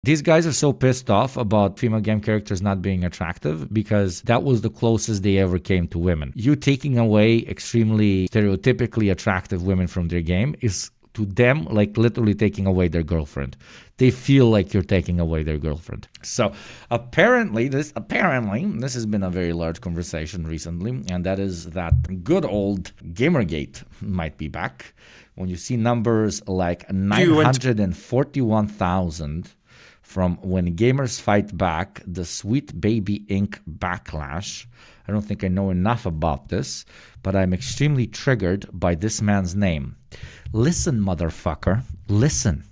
These guys are so pissed off about female game characters not being attractive because that was the closest they ever came to women. You taking away extremely stereotypically attractive women from their game is to them like literally taking away their girlfriend. They feel like you're taking away their girlfriend. So apparently this has been a very large conversation recently, and that is that good old Gamergate might be back. When you see numbers like 941,000 from when gamers fight back, the Sweet Baby Inc. backlash. I don't think I know enough about this, but I'm extremely triggered by this man's name. Listen, motherfucker, listen.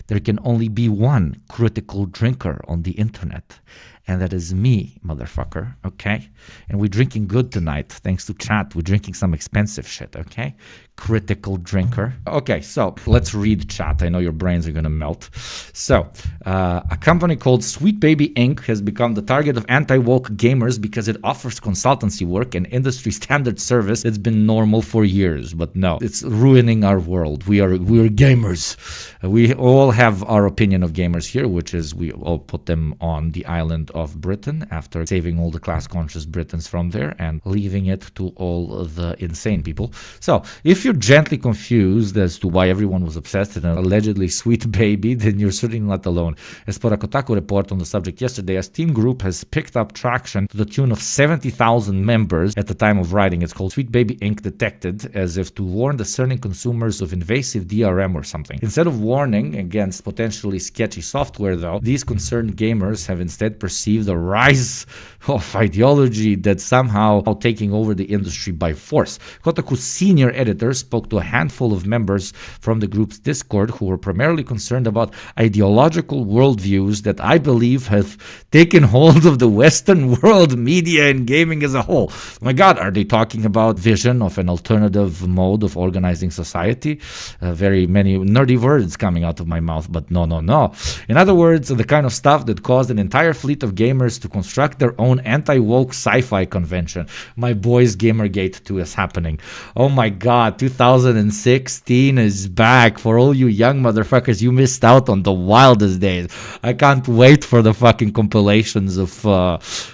There can only be one critical drinker on the internet, and that is me, motherfucker, okay? And we're drinking good tonight, thanks to chat. We're drinking some expensive shit, okay? Critical drinker. Okay, so let's read chat. I know your brains are gonna melt. So, a company called Sweet Baby Inc. has become the target of anti-woke gamers because it offers consultancy work and industry standard service that's been normal for years. But no, it's ruining our world. We are gamers. We all have our opinion of gamers here, which is we all put them on the island of Britain after saving all the class-conscious Britons from there and leaving it to all the insane people. So, if you're gently confused as to why everyone was obsessed with an allegedly sweet baby, then you're certainly not alone. As per a Kotaku report on the subject yesterday, a Steam group has picked up traction to the tune of 70,000 members at the time of writing. It's called Sweet Baby Inc. Detected, as if to warn discerning consumers of invasive DRM or something. Instead of warning against potentially sketchy software, though, these concerned gamers have instead perceived a rise of ideology that's somehow taking over the industry by force. Kotaku's senior editor spoke to a handful of members from the group's Discord who were primarily concerned about ideological worldviews that I believe have taken hold of the Western world media and gaming as a whole. My God, are they talking about vision of an alternative mode of organizing society? Very many nerdy words coming out of my mouth, but no. In other words, the kind of stuff that caused an entire fleet of gamers to construct their own anti-woke sci-fi convention. My boys Gamergate 2 is happening. Oh my God, 2016 is back. For all you young motherfuckers, you missed out on the wildest days. I can't wait for the fucking compilations of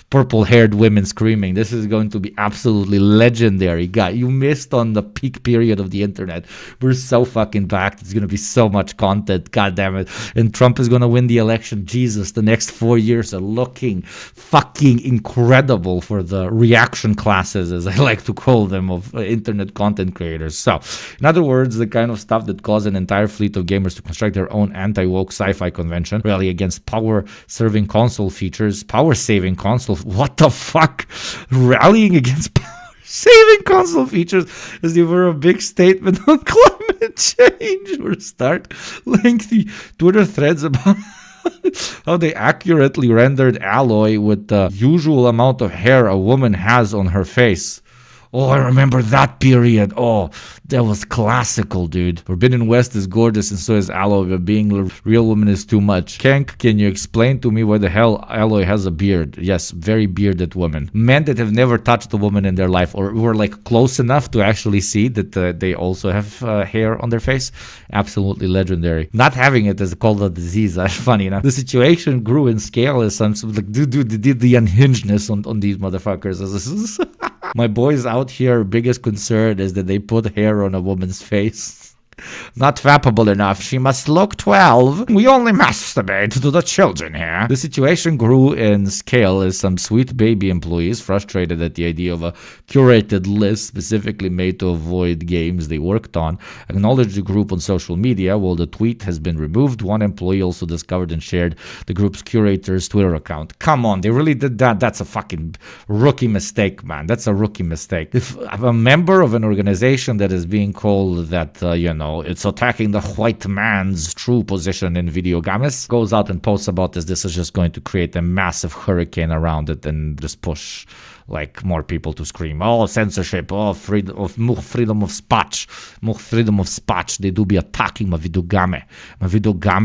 purple-haired women screaming. This is going to be absolutely legendary. God, you missed on the peak period of the internet. We're so fucking back. There's going to be so much content. God damn it. And Trump is going to win the election. Jesus, the next 4 years are looking fucking incredible for the reaction classes, as I like to call them, of internet content creators. So, in other words, the kind of stuff that caused an entire fleet of gamers to construct their own anti-woke sci-fi convention, rally against power-saving console features, power-saving console. What the fuck? Rallying against power-saving console features as they were a big statement on climate change, or start lengthy Twitter threads about how they accurately rendered Aloy with the usual amount of hair a woman has on her face. Oh, I remember that period. Oh, that was classical, dude. Forbidden West is gorgeous and so is Aloy, but being a real woman is too much. Kenk, can you explain to me why the hell Aloy has a beard? Yes, very bearded woman. Men that have never touched a woman in their life or were like close enough to actually see that they also have hair on their face. Absolutely legendary. Not having it is called a disease. That's funny enough. The situation grew in scale as some like, dude, did the unhingedness on these motherfuckers. My boys out here, biggest concern is that they put hair on a woman's face. Not fappable enough. She must look 12. We only masturbate to the children here. The situation grew in scale as some Sweet Baby employees, frustrated at the idea of a curated list specifically made to avoid games they worked on, acknowledged the group on social media. While the tweet has been removed, one employee also discovered and shared the group's curator's Twitter account. Come on, they really did that? That's a fucking rookie mistake, man. That's a rookie mistake. If I'm a member of an organization that is being called that, it's attacking the white man's true position in video games, goes out and posts about this is just going to create a massive hurricane around it and just push like more people to scream, oh, censorship, oh, freedom of speech, they do be attacking my video game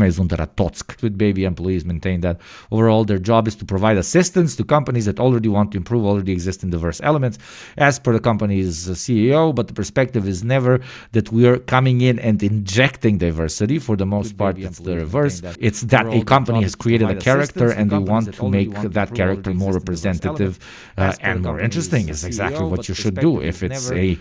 is under attack. Sweet Baby employees maintain that overall their job is to provide assistance to companies that already want to improve already existing diverse elements as per the company's CEO, but the perspective is never that we're coming in in and injecting diversity. For the most part, it's the reverse. It's that a company has created a character and they want to make that character more representative and more interesting. Is exactly what you should do. If it's a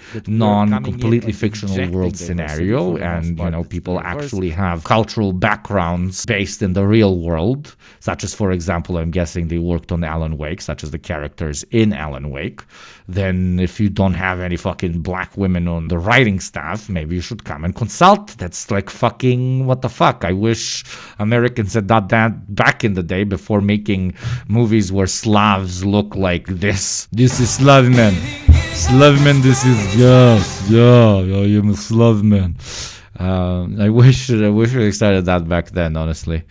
completely fictional world scenario and people actually have cultural backgrounds based in the real world, such as, for example, I'm guessing they worked on Alan Wake, such as the characters in Alan Wake, then if you don't have any fucking black women on the writing staff, maybe you should come and consult. That's like fucking what the fuck. I wish Americans had done that back in the day before making movies where Slavs look like this. This is Slav man. Slav man, this is I'm a Slav man. I wish we started that back then, honestly.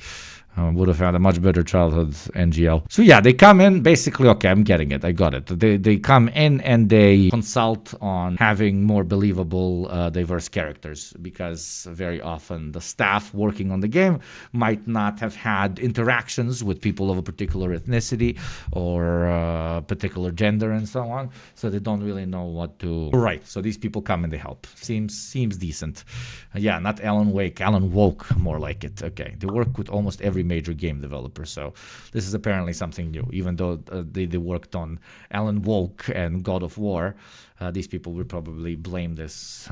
Would have had a much better childhood, NGL. So yeah, they come in, basically, okay, I'm getting it, I got it. They come in and they consult on having more believable, diverse characters, because very often the staff working on the game might not have had interactions with people of a particular ethnicity or particular gender and so on, so they don't really know what to write. So these people come and they help. Seems decent. Yeah, not Alan Wake, Alan Woke, more like it. Okay, they work with almost every major game developer, so this is apparently something new. Even though they worked on Alan Wake and God of War, these people will probably blame this.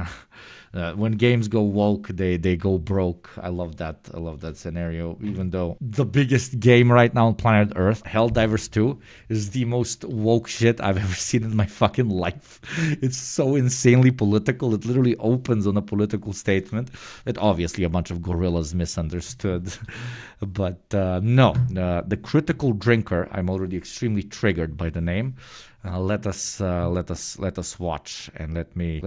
When games go woke, they go broke. I love that scenario. Even though the biggest game right now on planet Earth, Helldivers 2, is the most woke shit I've ever seen in my fucking life. It's so insanely political. It literally opens on a political statement that obviously a bunch of gorillas misunderstood. But no, the Critical Drinker, I'm already extremely triggered by the name. Let us watch, and let me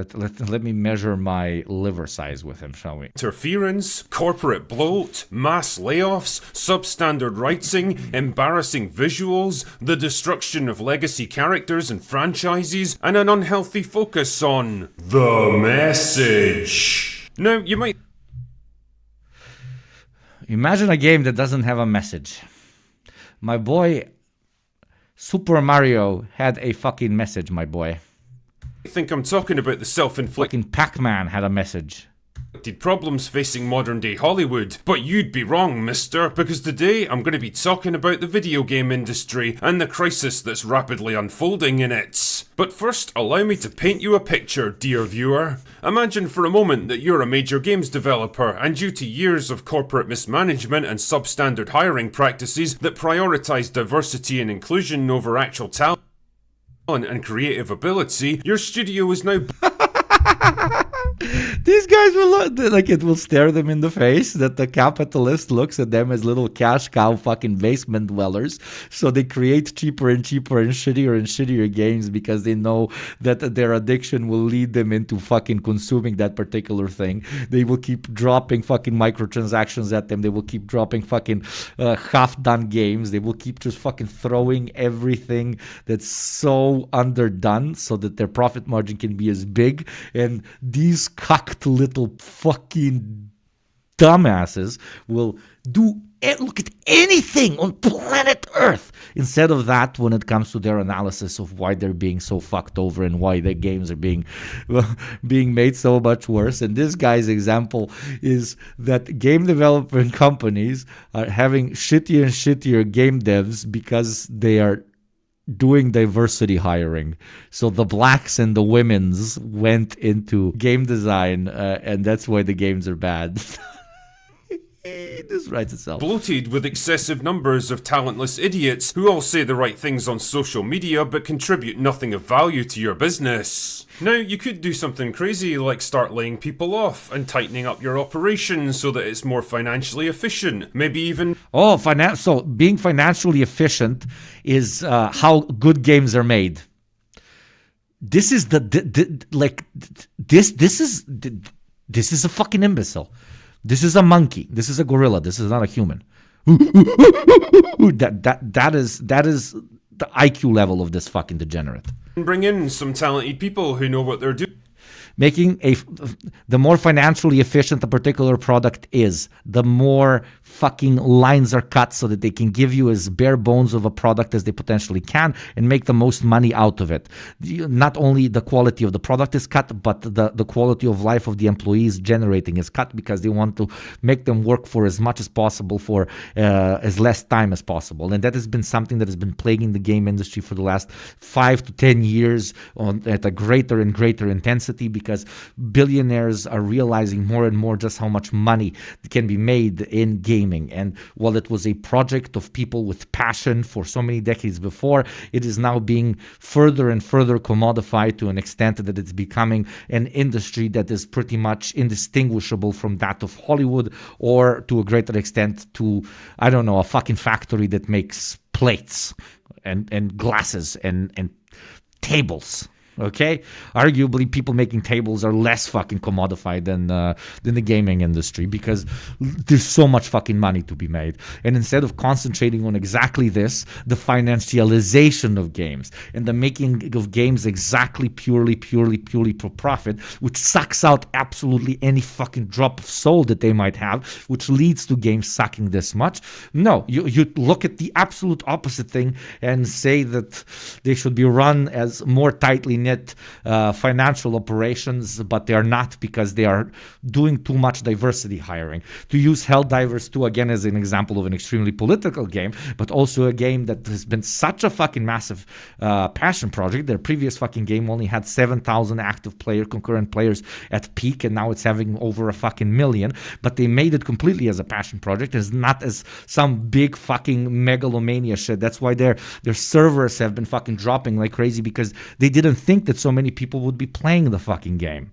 measure my liver size with him, shall we? Interference, corporate bloat, mass layoffs, substandard writing, embarrassing visuals, the destruction of legacy characters and franchises, and an unhealthy focus on the message. Now, you might imagine a game that doesn't have a message. My boy Super Mario had a fucking message, my boy. I think I'm talking about the self-inflicted fucking Pac-Man had a message. Problems facing modern-day Hollywood. But you'd be wrong, mister, because today I'm going to be talking about the video game industry and the crisis that's rapidly unfolding in it. But first, allow me to paint you a picture, dear viewer. Imagine for a moment that you're a major games developer, and due to years of corporate mismanagement and substandard hiring practices that prioritize diversity and inclusion over actual talent and creative ability, your studio is now These guys will like, it will stare them in the face that the capitalist looks at them as little cash cow fucking basement dwellers. So they create cheaper and shittier games because they know that their addiction will lead them into fucking consuming that particular thing. They will keep dropping fucking microtransactions at them. They will keep dropping fucking half-done games. They will keep just fucking throwing everything that's so underdone so that their profit margin can be as big. And these cocked little fucking dumbasses will look at anything on planet Earth instead of that when it comes to their analysis of why they're being so fucked over and why their games are being made so much worse. And this guy's example is that game development companies are having shittier and shittier game devs because they are doing diversity hiring. So the blacks and the women's went into game design, and that's why the games are bad. This writes itself. Bloated with excessive numbers of talentless idiots who all say the right things on social media but contribute nothing of value to your business. Now, you could do something crazy like start laying people off and tightening up your operations so that it's more financially efficient. Maybe even... So being financially efficient is how good games are made. This is this is a fucking imbecile. This is a monkey. This is a gorilla. This is not a human. That is the IQ level of this fucking degenerate. Bring in some talented people who know what they're doing. the more financially efficient a particular product is, the more fucking lines are cut so that they can give you as bare bones of a product as they potentially can and make the most money out of it. Not only the quality of the product is cut, but the quality of life of the employees generating is cut, because they want to make them work for as much as possible for as less time as possible. And that has been something that has been plaguing the game industry for the last 5 to 10 years at a greater and greater intensity, because billionaires are realizing more and more just how much money can be made in gaming. And while it was a project of people with passion for so many decades before, it is now being further and further commodified to an extent that it's becoming an industry that is pretty much indistinguishable from that of Hollywood, or to a greater extent to, I don't know, a fucking factory that makes plates and glasses and tables. Okay, arguably people making tables are less fucking commodified than the gaming industry, because there's so much fucking money to be made. And instead of concentrating on exactly this, the financialization of games and the making of games exactly purely for profit, which sucks out absolutely any fucking drop of soul that they might have, which leads to games sucking this much. No, you look at the absolute opposite thing and say that they should be run as more tightly knit financial operations, but they are not, because they are doing too much diversity hiring. To use Helldivers 2 again as an example of an extremely political game, but also a game that has been such a fucking massive passion project. Their previous fucking game only had 7,000 active concurrent players at peak, and now it's having over a fucking million. But they made it completely as a passion project, as not as some big fucking megalomania shit. That's why their servers have been fucking dropping like crazy, because they didn't think that so many people would be playing the fucking game.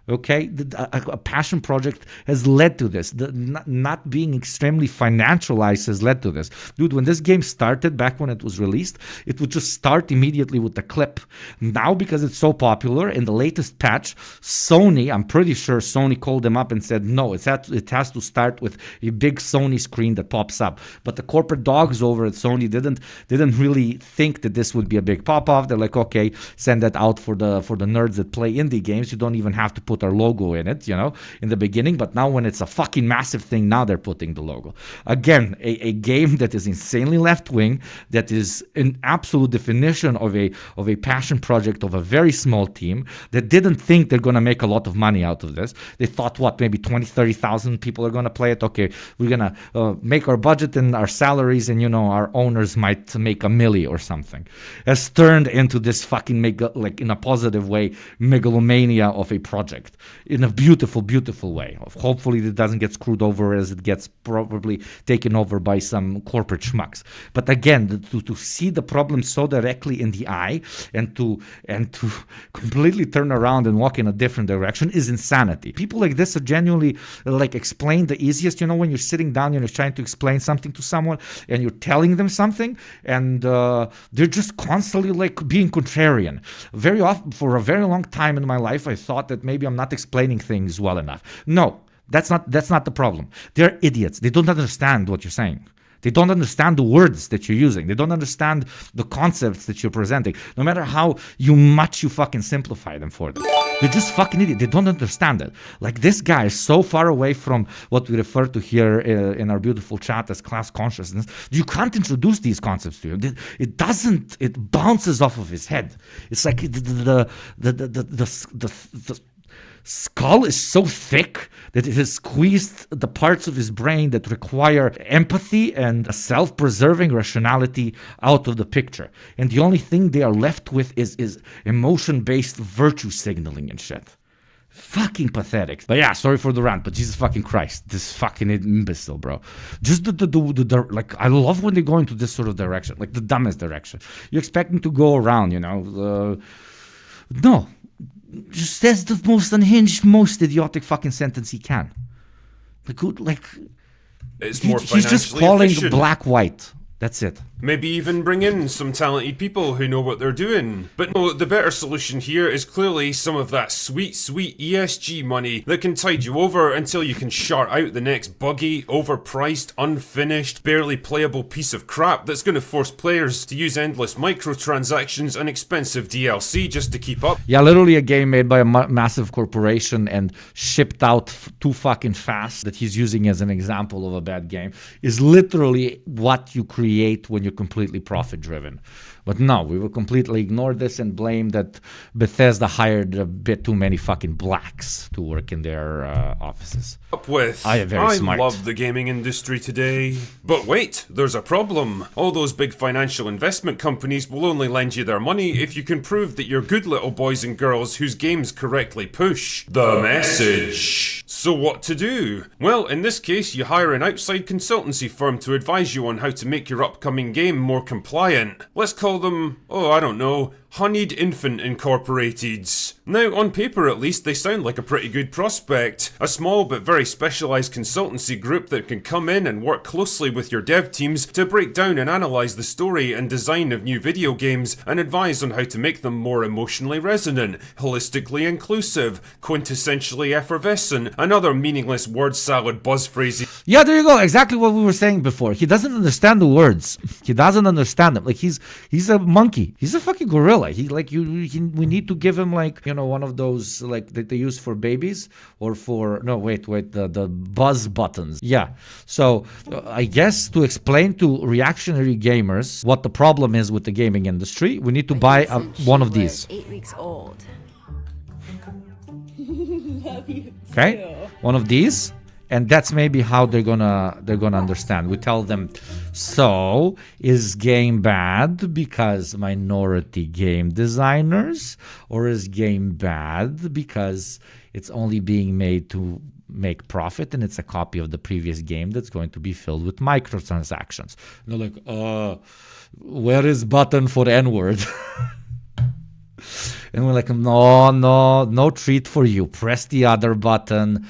Okay, a passion project has led to this. Not being extremely financialized has led to this. Dude, when this game started, back when it was released, it would just start immediately with the clip. Now, because it's so popular, in the latest patch, Sony, I'm pretty sure Sony called them up and said, no, it has to start with a big Sony screen that pops up. But the corporate dogs over at Sony didn't really think that this would be a big pop-off. They're like, okay, send that out for the nerds that play indie games. You don't even have to put our logo in it, in the beginning. But now when it's a fucking massive thing, now they're putting the logo. Again, a game that is insanely left-wing, that is an absolute definition of a passion project of a very small team that didn't think they're going to make a lot of money out of this. They thought, maybe 20, 30,000 people are going to play it. Okay, we're going to make our budget and our salaries, and, our owners might make $1 million or something. Has turned into this fucking, in a positive way, megalomania of a project. In a beautiful, beautiful way. Hopefully it doesn't get screwed over as it gets probably taken over by some corporate schmucks. But again, to see the problem so directly in the eye and to completely turn around and walk in a different direction is insanity. People like this are genuinely explain the easiest. When you're sitting down and you're trying to explain something to someone and you're telling them something, and they're just constantly being contrarian. Very often, for a very long time in my life, I thought that maybe I'm not explaining things well enough. No, that's not the problem. They're idiots. They don't understand what you're saying. They don't understand the words that you're using. They don't understand the concepts that you're presenting. No matter how much you fucking simplify them for them. They're just fucking idiots. They don't understand it. This guy is so far away from what we refer to here in our beautiful chat as class consciousness. You can't introduce these concepts to him. It bounces off of his head. It's like the skull is so thick that it has squeezed the parts of his brain that require empathy and a self-preserving rationality out of the picture. And the only thing they are left with is emotion-based virtue signaling and shit. Fucking pathetic. But yeah, sorry for the rant, but Jesus fucking Christ, this fucking imbecile, bro. Just I love when they go into this sort of direction, the dumbest direction. You expect them to go around, no. Just says the most unhinged, most idiotic fucking sentence he can. It's more he's just calling efficient. black white. That's it. Maybe even bring in some talented people who know what they're doing. But no, the better solution here is clearly some of that sweet, sweet ESG money that can tide you over until you can shart out the next buggy, overpriced, unfinished, barely playable piece of crap that's going to force players to use endless microtransactions and expensive DLC just to keep up. Yeah, literally a game made by a massive corporation and shipped out too fucking fast that he's using as an example of a bad game is literally what you create when you're completely profit driven. But no, we will completely ignore this and blame that Bethesda hired a bit too many fucking blacks to work in their offices. I smart. love the gaming industry today. But wait, there's a problem. All those big financial investment companies will only lend you their money if you can prove that you're good little boys and girls whose games correctly push the message. So what to do? Well, in this case, you hire an outside consultancy firm to advise you on how to make your upcoming game more compliant. Let's call them, I don't know, Honeyed Infant Incorporated. Now, on paper at least, they sound like a pretty good prospect. A small but very specialised consultancy group that can come in and work closely with your dev teams to break down and analyse the story and design of new video games and advise on how to make them more emotionally resonant, holistically inclusive, quintessentially effervescent, and other meaningless word salad buzz phrases. Yeah, there you go. Exactly what we were saying before. He doesn't understand the words. He doesn't understand them. Like he's a monkey. He's a fucking gorilla. We need to give him one of those like that they use for babies or for the buzz buttons. Yeah. So I guess to explain to reactionary gamers what the problem is with the gaming industry, we need to buy one of these. 8 weeks old. Okay, one of these. And that's maybe how they're gonna understand. We tell them, so is game bad because minority game designers, or is game bad because it's only being made to make profit and it's a copy of the previous game that's going to be filled with microtransactions? And they're like, where is button for N-word? And we're like, no treat for you. Press the other button.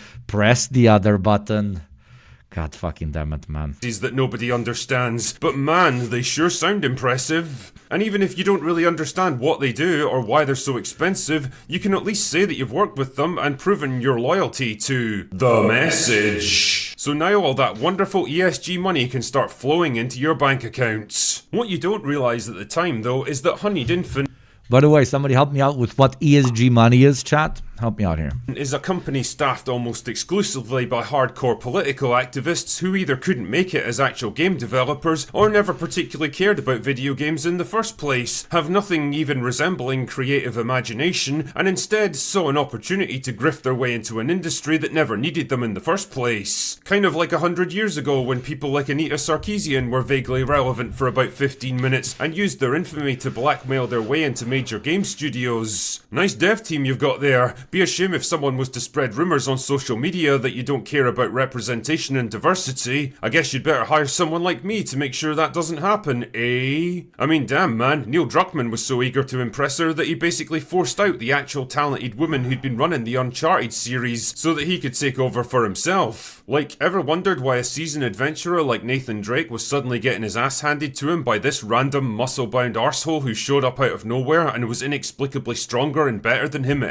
God fucking damn it, man. That nobody understands. But man, they sure sound impressive. And even if you don't really understand what they do or why they're so expensive, you can at least say that you've worked with them and proven your loyalty to the message. So now all that wonderful ESG money can start flowing into your bank accounts. What you don't realise at the time, though, is that Honeyed Infant... By the way, somebody help me out with what ESG money is, chat. Help me out here. Is a company staffed almost exclusively by hardcore political activists who either couldn't make it as actual game developers or never particularly cared about video games in the first place, have nothing even resembling creative imagination, and instead saw an opportunity to grift their way into an industry that never needed them in the first place. Kind of like 100 years ago when people like Anita Sarkeesian were vaguely relevant for about 15 minutes and used their infamy to blackmail their way into major game studios. Nice dev team you've got there. Be a shame if someone was to spread rumours on social media that you don't care about representation and diversity. I guess you'd better hire someone like me to make sure that doesn't happen, eh? I mean, damn man, Neil Druckmann was so eager to impress her that he basically forced out the actual talented woman who'd been running the Uncharted series so that he could take over for himself. Like, ever wondered why a seasoned adventurer like Nathan Drake was suddenly getting his ass handed to him by this random muscle-bound arsehole who showed up out of nowhere and was inexplicably stronger and better than him?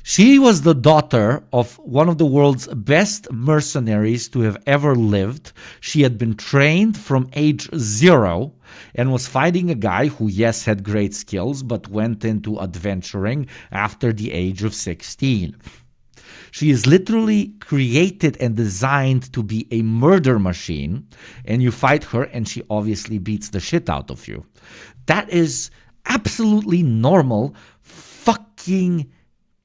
She was the daughter of one of the world's best mercenaries to have ever lived. She had been trained from age 0 and was fighting a guy who, yes, had great skills, but went into adventuring after the age of 16. She is literally created and designed to be a murder machine, and you fight her and she obviously beats the shit out of you. That is absolutely normal fucking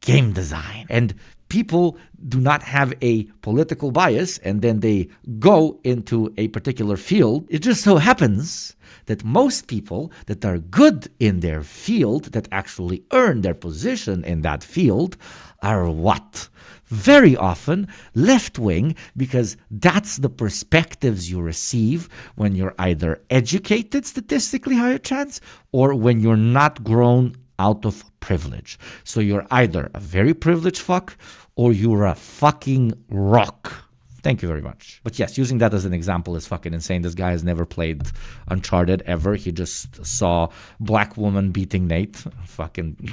game design. And people do not have a political bias and then they go into a particular field. It just so happens that most people that are good in their field, that actually earn their position in that field, are what? Very often left-wing, because that's the perspectives you receive when you're either educated, statistically higher chance, or when you're not grown out of privilege. So you're either a very privileged fuck or you're a fucking rock. Thank you very much. But yes, using that as an example is fucking insane. This guy has never played Uncharted ever. He just saw black woman beating Nate. Fucking...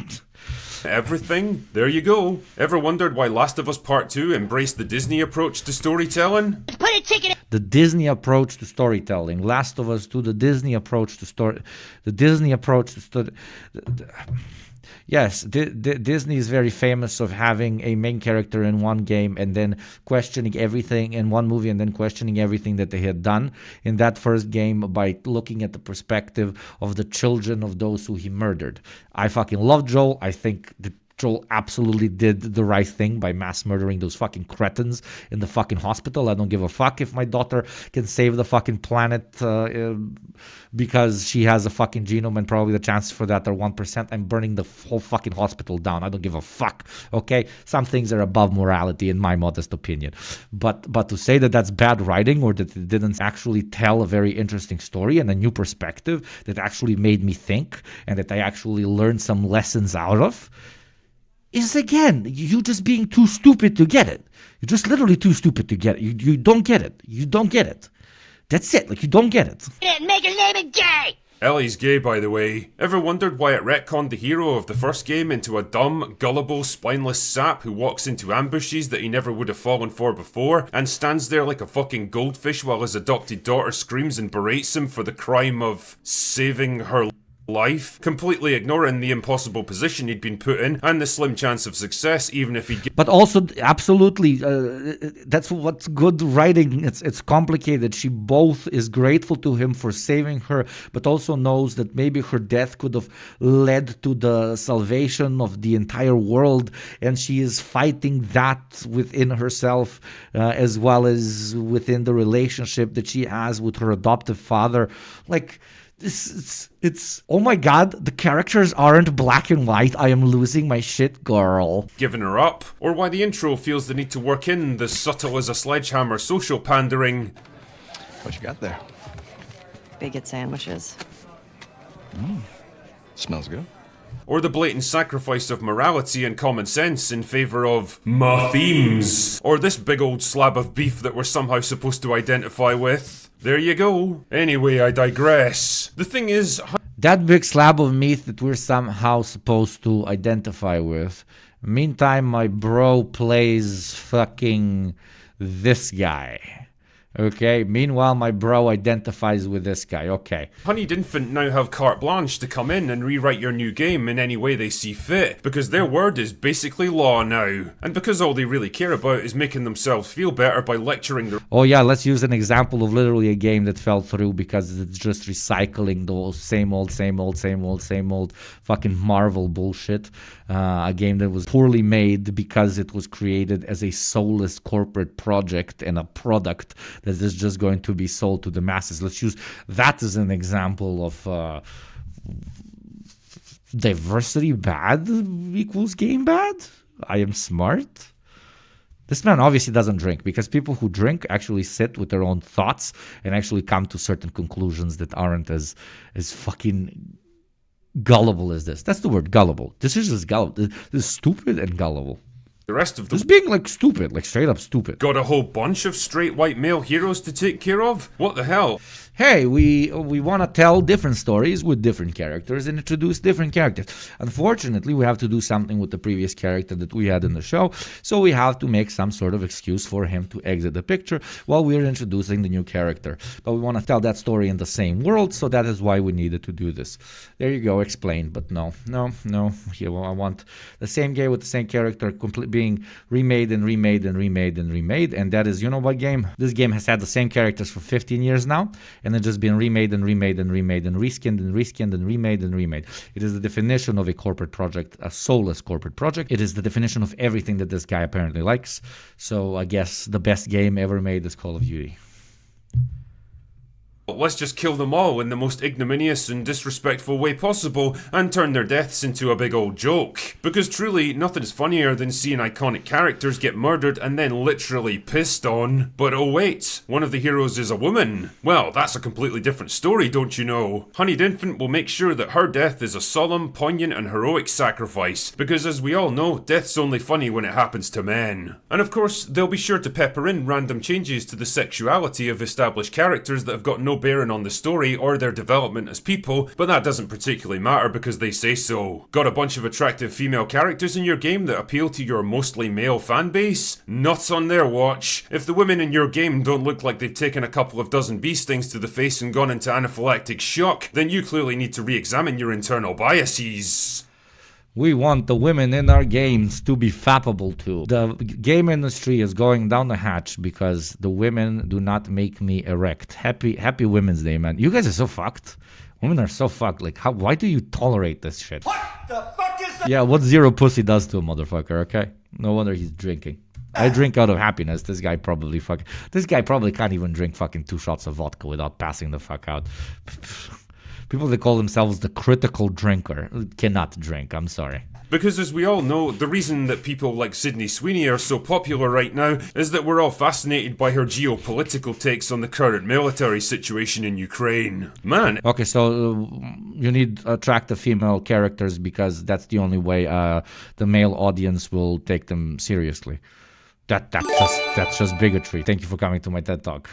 Everything? There you go. Ever wondered why Last of Us Part 2 embraced the Disney approach to storytelling? Put a ticket in. The Disney approach to storytelling. Last of Us 2, the Disney approach to story... The Disney approach to story... Yes, Disney is very famous of having a main character in one game and then questioning everything in one movie and then questioning everything that they had done in that first game by looking at the perspective of the children of those who he murdered. I fucking love Joel. I think Joel absolutely did the right thing by mass murdering those fucking cretins in the fucking hospital. I don't give a fuck if my daughter can save the fucking planet because she has a fucking genome and probably the chances for that are 1%. I'm burning the whole fucking hospital down. I don't give a fuck, okay? Some things are above morality in my modest opinion. But to say that that's bad writing or that it didn't actually tell a very interesting story and a new perspective that actually made me think and that I actually learned some lessons out of, is again, you just being too stupid to get it. You're just literally too stupid to get it. You don't get it. You don't get it. That's it. Like, you don't get it. Make his name gay. Ellie's gay, by the way. Ever wondered why it retconned the hero of the first game into a dumb, gullible, spineless sap who walks into ambushes that he never would have fallen for before and stands there like a fucking goldfish while his adopted daughter screams and berates him for the crime of saving her life, completely ignoring the impossible position he'd been put in and the slim chance of success, even if he'd... But also, absolutely, that's what's good writing. It's complicated. She both is grateful to him for saving her, but also knows that maybe her death could have led to the salvation of the entire world, and she is fighting that within herself as well as within the relationship that she has with her adoptive father. Like... It's oh my god, the characters aren't black and white. I am losing my shit, girl. Giving her up, or why the intro feels the need to work in the subtle as a sledgehammer social pandering. What you got there? Bigot sandwiches. Smells good. Or the blatant sacrifice of morality and common sense in favour of my themes. Or this big old slab of beef that we're somehow supposed to identify with. There you go. Anyway, I digress. The thing is... That big slab of meat that we're somehow supposed to identify with. Meantime, my bro plays fucking this guy. Okay, meanwhile, my bro identifies with this guy. Okay. Honeyed Infant now have carte blanche to come in and rewrite your new game in any way they see fit, because their word is basically law now. And because all they really care about is making themselves feel better by lecturing their... Oh yeah, let's use an example of literally a game that fell through because it's just recycling the same old fucking Marvel bullshit. A game that was poorly made because it was created as a soulless corporate project and a product that is just going to be sold to the masses. Let's use that as an example of diversity bad equals game bad. I am smart. This man obviously doesn't drink, because people who drink actually sit with their own thoughts and actually come to certain conclusions that aren't as fucking gullible as this. That's the word, gullible. This is just gullible. This is stupid and gullible. The rest of them... Just being like stupid, like straight up stupid. Got a whole bunch of straight white male heroes to take care of? What the hell? Hey, we want to tell different stories with different characters and introduce different characters. Unfortunately, we have to do something with the previous character that we had in the show, so we have to make some sort of excuse for him to exit the picture while we're introducing the new character. But we want to tell that story in the same world, so that is why we needed to do this. There you go, explained, but no. Here, well, I want the same game with the same character being remade, and that is, you know what game? This game has had the same characters for 15 years now, and it's just been remade and reskinned and remade. It is the definition of a corporate project, a soulless corporate project. It is the definition of everything that this guy apparently likes. So I guess the best game ever made is Call of Duty. Let's just kill them all in the most ignominious and disrespectful way possible and turn their deaths into a big old joke. Because truly, nothing's funnier than seeing iconic characters get murdered and then literally pissed on. But oh wait, one of the heroes is a woman. Well, that's a completely different story, don't you know? Honeyed Infant will make sure that her death is a solemn, poignant and heroic sacrifice. Because as we all know, death's only funny when it happens to men. And of course, they'll be sure to pepper in random changes to the sexuality of established characters that have got no bearing on the story or their development as people, but that doesn't particularly matter because they say so. Got a bunch of attractive female characters in your game that appeal to your mostly male fan base? Not on their watch. If the women in your game don't look like they've taken a couple of dozen bee stings to the face and gone into anaphylactic shock, then you clearly need to re-examine your internal biases. We want the women in our games to be fappable too. The game industry is going down the hatch because the women do not make me erect. Happy Women's Day, man. You guys are so fucked. Women are so fucked. Like, why do you tolerate this shit? What the fuck is that? Yeah, what zero pussy does to a motherfucker, okay? No wonder he's drinking. I drink out of happiness. This guy probably can't even drink fucking 2 shots of vodka without passing the fuck out. People that call themselves the critical drinker cannot drink, I'm sorry. Because as we all know, the reason that people like Sydney Sweeney are so popular right now is that we're all fascinated by her geopolitical takes on the current military situation in Ukraine. Man. Okay, so you need attractive female characters because that's the only way the male audience will take them seriously. That's just bigotry. Thank you for coming to my TED Talk.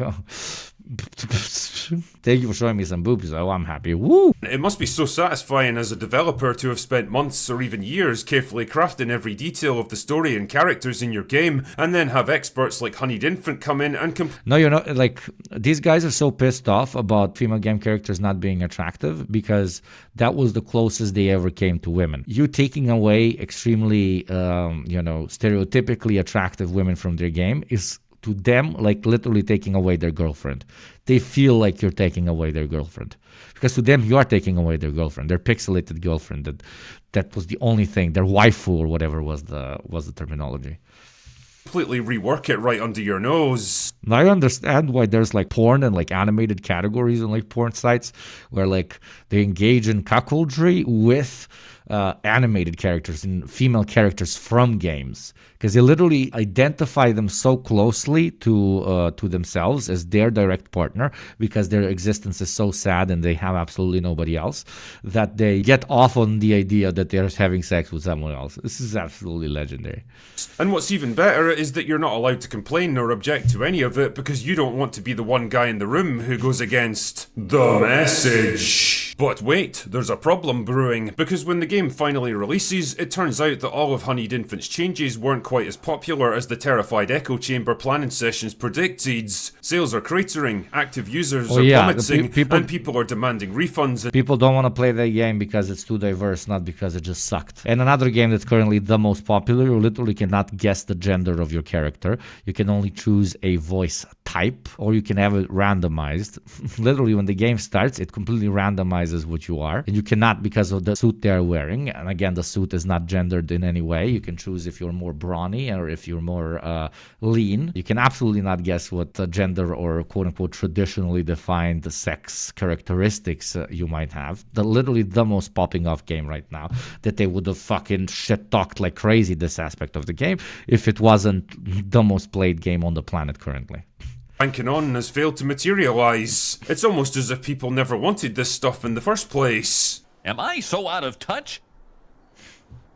Thank you for showing me some boobies. Oh, I'm happy. Woo! It must be so satisfying as a developer to have spent months or even years carefully crafting every detail of the story and characters in your game, and then have experts like Honeyed Infant come in and No, you know, like, these guys are so pissed off about female game characters not being attractive because that was the closest they ever came to women. You taking away extremely, stereotypically attractive women from their game is to them like literally taking away their girlfriend. They feel like you're taking away their girlfriend because to them you are taking away their girlfriend, their pixelated girlfriend. That was the only thing, their waifu or whatever was the terminology. Completely rework it right under your nose. I understand why there's like porn and like animated categories on like porn sites where like they engage in cuckoldry with animated characters and female characters from games, because they literally identify them so closely to themselves as their direct partner because their existence is so sad and they have absolutely nobody else that they get off on the idea that they're having sex with someone else. This is absolutely legendary. And what's even better is that you're not allowed to complain or object to any of it because you don't want to be the one guy in the room who goes against the message. But wait, there's a problem brewing, because when the game finally releases, it turns out that all of Honeyed Infant's changes weren't quite as popular as the terrified echo chamber planning sessions predicted. Sales are cratering, active users are plummeting, and people are demanding refunds. People don't want to play the game because it's too diverse, not because it just sucked. And another game that's currently the most popular, you literally cannot guess the gender of your character. You can only choose a voice type, or you can have it randomized. Literally, when the game starts, it completely randomizes what you are, and you cannot because of the suit they're wearing. And again, the suit is not gendered in any way. You can choose if you're more brawny or if you're more lean. You can absolutely not guess what gender or quote-unquote traditionally defined sex characteristics you might have. Literally the most popping off game right now, that they would have fucking shit-talked like crazy this aspect of the game if it wasn't the most played game on the planet currently. Banking on has failed to materialize. It's almost as if people never wanted this stuff in the first place. Am I so out of touch?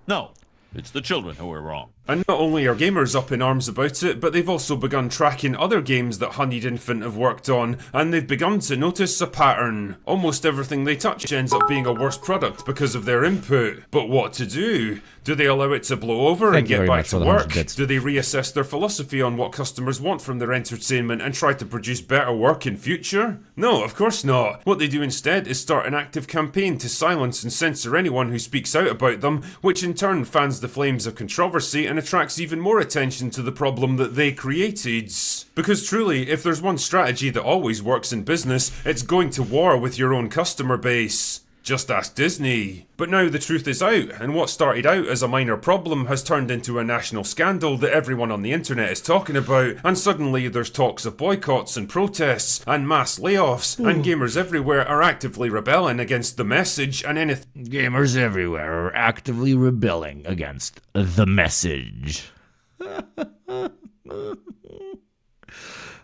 No, it's the children who are wrong. And not only are gamers up in arms about it, but they've also begun tracking other games that Honeyed Infant have worked on, and they've begun to notice a pattern. Almost everything they touch ends up being a worse product because of their input. But what to do? Do they allow it to blow over and get back to work? Do they reassess their philosophy on what customers want from their entertainment and try to produce better work in future? No, of course not. What they do instead is start an active campaign to silence and censor anyone who speaks out about them, which in turn fans the flames of controversy and attracts even more attention to the problem that they created. Because truly, if there's one strategy that always works in business, it's going to war with your own customer base. Just ask Disney. But now the truth is out, and what started out as a minor problem has turned into a national scandal that everyone on the internet is talking about, and suddenly there's talks of boycotts and protests and mass layoffs, and gamers everywhere are actively rebelling against the message and anything. Gamers everywhere are actively rebelling against the message.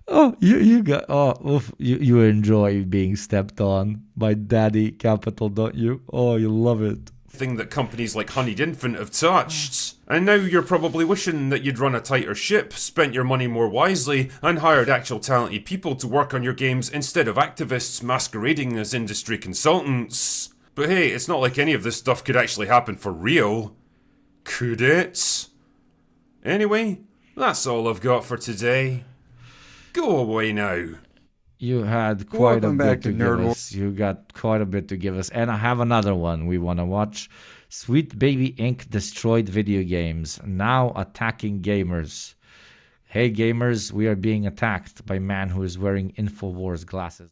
Oh, you enjoy being stepped on by Daddy Capital, don't you? Oh, you love it. Thing that companies like Honeyed Infant have touched. And now you're probably wishing that you'd run a tighter ship, spent your money more wisely, and hired actual talented people to work on your games instead of activists masquerading as industry consultants. But hey, it's not like any of this stuff could actually happen for real. Could it? Anyway, that's all I've got for today. Go away now. You had quite Welcome a back bit to to give Nerd us. You got quite a bit to give us. And I have another one we want to watch. Sweet Baby Inc. destroyed video games, now attacking gamers. Hey gamers, we are being attacked by man who is wearing InfoWars glasses.